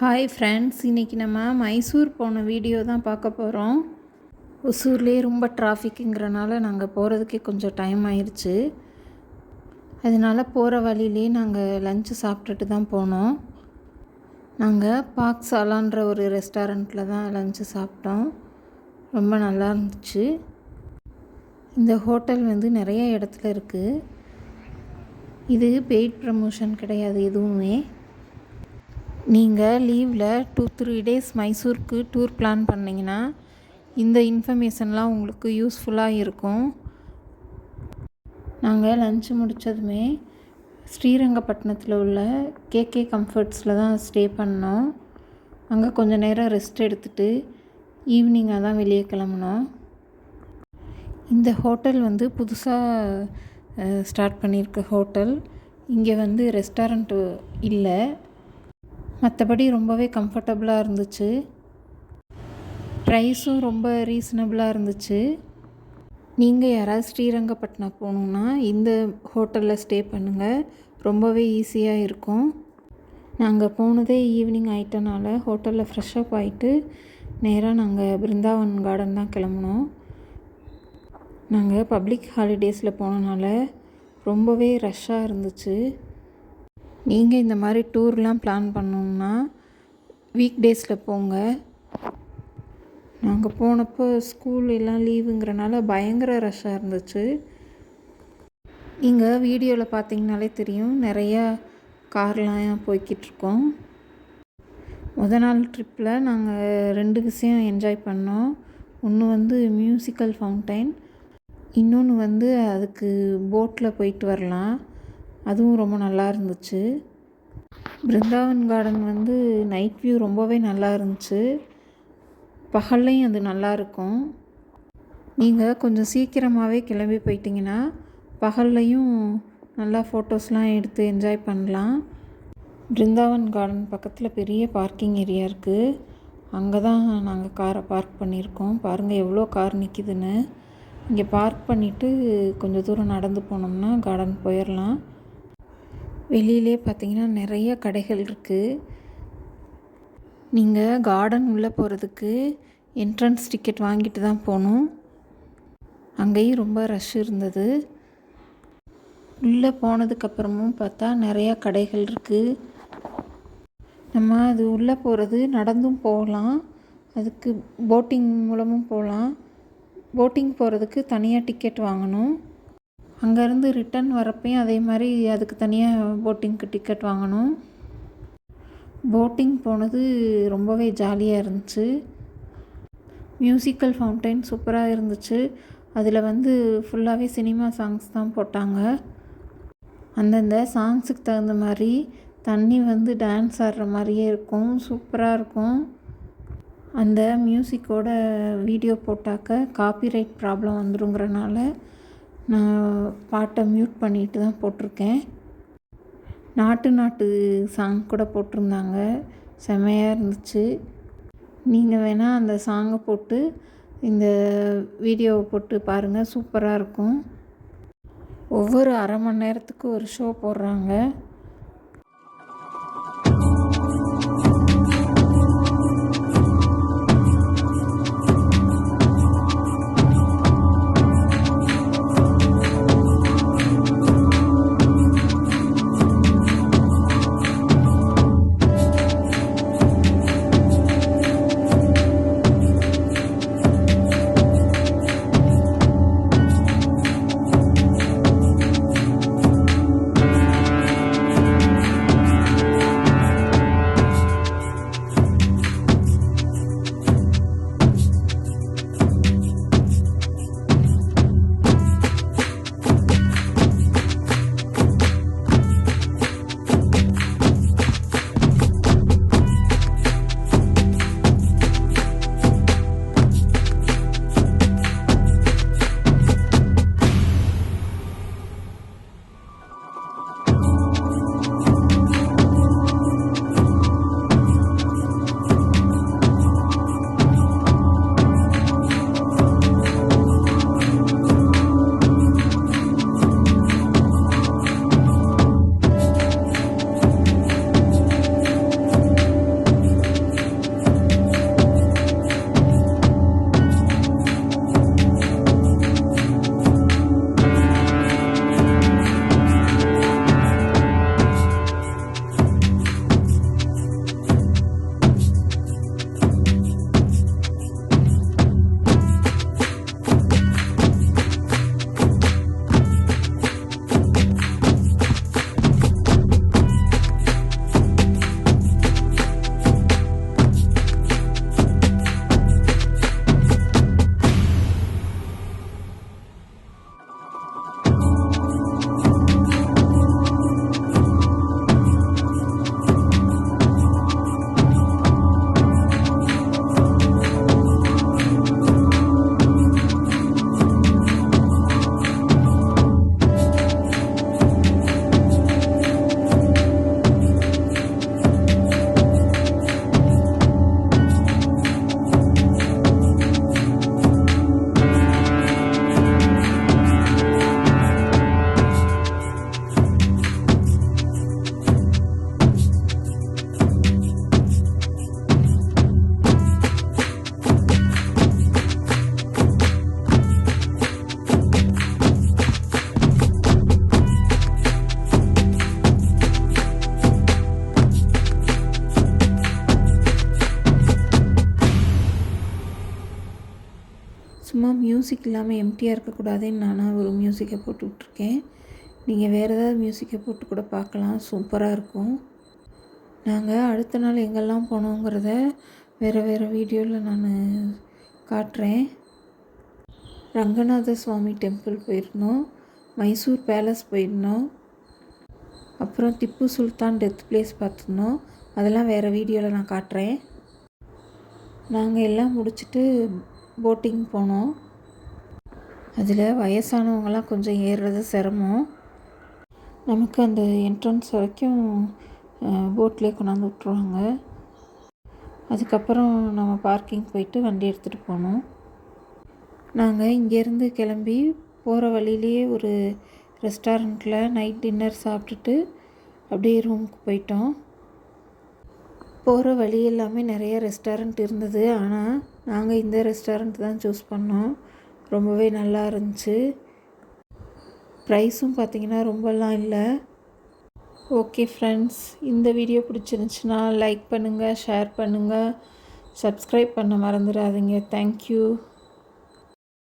Hi friends, இன்றைக்கி நம்ம மைசூர் போன வீடியோ தான் பார்க்க போகிறோம். ஒசூர்லேயே ரொம்ப டிராஃபிக்குங்கிறனால நாங்கள் போகிறதுக்கே கொஞ்சம் டைம் ஆயிடுச்சு. அதனால் போகிற வழியிலே நாங்கள் லஞ்சு சாப்பிட்டுட்டு தான் போனோம். நாங்கள் பாக்சாலான்ற ஒரு ரெஸ்டாரண்ட்டில் தான் லஞ்சு சாப்பிட்டோம். ரொம்ப நல்லா இருந்துச்சு. இந்த ஹோட்டல் நிறைய இடத்துல இருக்குது. இது பெய்ட் ப்ரமோஷன் கிடையாது எதுவுமே. நீங்கள் லீவில் 2-3 டேஸ் மைசூருக்கு டூர் பிளான் பண்ணிங்கன்னா இந்த இன்ஃபர்மேஷன்லாம் உங்களுக்கு யூஸ்ஃபுல்லாக இருக்கும். நாங்கள் லஞ்சு முடித்ததுமே ஸ்ரீரங்கப்பட்டினத்தில் உள்ள கேகே கம்ஃபர்ட்ஸில் தான் ஸ்டே பண்ணோம். அங்கே கொஞ்சம் நேரம் ரெஸ்ட் எடுத்துகிட்டு ஈவினிங்காக தான் வெளியே கிளம்புனோம். இந்த ஹோட்டல் புதுசாக ஸ்டார்ட் பண்ணியிருக்க ஹோட்டல். இங்கே ரெஸ்டாரண்ட்டு இல்லை, மற்றபடி ரொம்பவே கம்ஃபர்டபுளாக இருந்துச்சு. ப்ரைஸும் ரொம்ப ரீசனபிளாக இருந்துச்சு. நீங்கள் யாராவது ஸ்ரீரங்கப்பட்டினம் போகணுன்னா இந்த ஹோட்டலில் ஸ்டே பண்ணுங்கள், ரொம்பவே ஈஸியாக இருக்கும். நாங்கள் போனதே ஈவினிங் ஆகிட்டனால ஹோட்டலில் ஃப்ரெஷ்அப் ஆகிட்டு நேராக நாங்கள் பிருந்தாவன் கார்டன் தான் கிளம்புனோம். நாங்கள் பப்ளிக் ஹாலிடேஸில் போனனால ரொம்பவே ரஷ்ஷாக இருந்துச்சு. நீங்கள் இந்த மாதிரி டூர்லாம் பிளான் பண்ணோம்னா வீக் டேஸில் போங்க. நாங்கள் போனப்போ ஸ்கூல் எல்லாம் லீவுங்கிறனால பயங்கர ரஷ்ஷாக இருந்துச்சு. இங்கே வீடியோவில் பார்த்தீங்கனாலே தெரியும், நிறையா கார்லாம் போய்கிட்ருக்கோம். நாள் ட்ரிப்பில் நாங்கள் 2 விஷயம் என்ஜாய் பண்ணோம். ஒன்று மியூசிக்கல் ஃபவுண்டைன், இன்னொன்று அதுக்கு போட்டில் போயிட்டு வரலாம். அதுவும் ரொம்ப நல்லா இருந்துச்சு. பிருந்தாவன் கார்டன் நைட் வியூ ரொம்பவே நல்லா இருந்துச்சு. பகல்லையும் அது நல்லா இருக்கும். நீங்கள் கொஞ்சம் சீக்கிரமாகவே கிளம்பி போயிட்டிங்கன்னா பகல்லையும் நல்லா ஃபோட்டோஸ்லாம் எடுத்து என்ஜாய் பண்ணலாம். பிருந்தாவன் கார்டன் பக்கத்தில் பெரிய பார்க்கிங் ஏரியா இருக்குது. அங்கே தான் நாங்கள் காரை பார்க் பண்ணியிருக்கோம். பாருங்கள் எவ்வளோ கார் நிற்கிதுன்னு. இங்கே பார்க் பண்ணிவிட்டு கொஞ்சம் தூரம் நடந்து போனோம்னா கார்டன் போயிடலாம். வெளியிலே பார்த்திங்கன்னா நிறைய கடைகள் இருக்குது. நீங்கள் கார்டன் உள்ளே போகிறதுக்கு என்ட்ரன்ஸ் டிக்கெட் வாங்கிட்டு தான் போகணும். அங்கேயும் ரொம்ப ரஷ் இருந்தது. உள்ளே போனதுக்கப்புறமும் பார்த்தா நிறையா கடைகள் இருக்குது. நம்ம அது உள்ளே போகிறது நடந்தும் போகலாம், அதுக்கு போட்டிங் மூலமும் போகலாம். போட்டிங் போகிறதுக்கு தனியாக டிக்கெட் வாங்கணும். அங்கேருந்து ரிட்டன் வரப்பையும் அதே மாதிரி அதுக்கு தனியாக போட்டிங்க்கு டிக்கெட் வாங்கணும். போட்டிங் போனது ரொம்பவே ஜாலியாக இருந்துச்சு. மியூசிக்கல் ஃபவுண்டைன் சூப்பராக இருந்துச்சு. அதில் ஃபுல்லாகவே சினிமா சாங்ஸ் தான் போட்டாங்க. அந்தந்த சாங்ஸுக்கு தகுந்த மாதிரி தண்ணி டான்ஸ் ஆடுற மாதிரியே இருக்கும், சூப்பராக இருக்கும். அந்த மியூசிக்கோட வீடியோ போட்டாக்க காப்பிரைட் ப்ராப்ளம் வந்துருங்கிறனால நான் பாட்டை மியூட் பண்ணிட்டு தான் போட்டிருக்கேன். நாட்டு சாங் கூட போட்டிருந்தாங்க, செம்மையாக இருந்துச்சு. நீங்கள் வேணால் அந்த சாங்கை போட்டு இந்த வீடியோவை போட்டு பாருங்கள், சூப்பராக இருக்கும். ஒவ்வொரு அரை மணி நேரத்துக்கு ஒரு ஷோ போடுறாங்க. சும்மா மியூசிக் இல்லாமல் எம்டியாக இருக்கக்கூடாதுன்னு நானாக ஒரு மியூசிக்கை போட்டு விட்ருக்கேன். நீங்கள் வேறு ஏதாவது மியூசிக்கை போட்டு கூட பார்க்கலாம், சூப்பராக இருக்கும். நாங்கள் அடுத்த நாள் எங்கெல்லாம் போனோங்கிறத வேறு வீடியோவில் நான் காட்டுறேன். ரங்கநாத சுவாமி டெம்பிள் போயிருந்தோம், மைசூர் பேலஸ் போயிருந்தோம், அப்புறம் திப்பு சுல்தான் டெத் பிளேஸ் பார்த்துருந்தோம். அதெல்லாம் வேறு வீடியோவில் நான் காட்டுறேன். நாங்கள் எல்லாம் முடிச்சுட்டு போட்டிங் போனோம். அதில் வயசானவங்களாம் கொஞ்சம் ஏறுறது சிரமம். நமக்கு அந்த என்ட்ரன்ஸ் வரைக்கும் போட்லேயே கொண்டாந்து விட்ருவாங்க. அதுக்கப்புறம் நம்ம பார்க்கிங் போயிட்டு வண்டி எடுத்துகிட்டு போனோம். நாங்கள் இங்கேருந்து கிளம்பி போகிற வழியிலேயே ஒரு ரெஸ்டாரண்ட்டில் நைட் டின்னர் சாப்பிட்டுட்டு அப்படியே ரூமுக்கு போயிட்டோம். போகிற வழி எல்லாமே நிறைய ரெஸ்டாரண்ட் இருந்தது, ஆனால் நாங்கள் இந்த ரெஸ்டாரண்ட் தான் சூஸ் பண்ணோம். ரொம்பவே நல்லா இருந்துச்சு. ப்ரைஸும் பார்த்திங்கன்னா ரொம்பலாம் இல்லை. ஓகே ஃப்ரெண்ட்ஸ், இந்த வீடியோ பிடிச்சிருந்துச்சுன்னா லைக் பண்ணுங்கள், ஷேர் பண்ணுங்கள், சப்ஸ்கிரைப் பண்ண மறந்துடாதீங்க. தேங்க்யூ.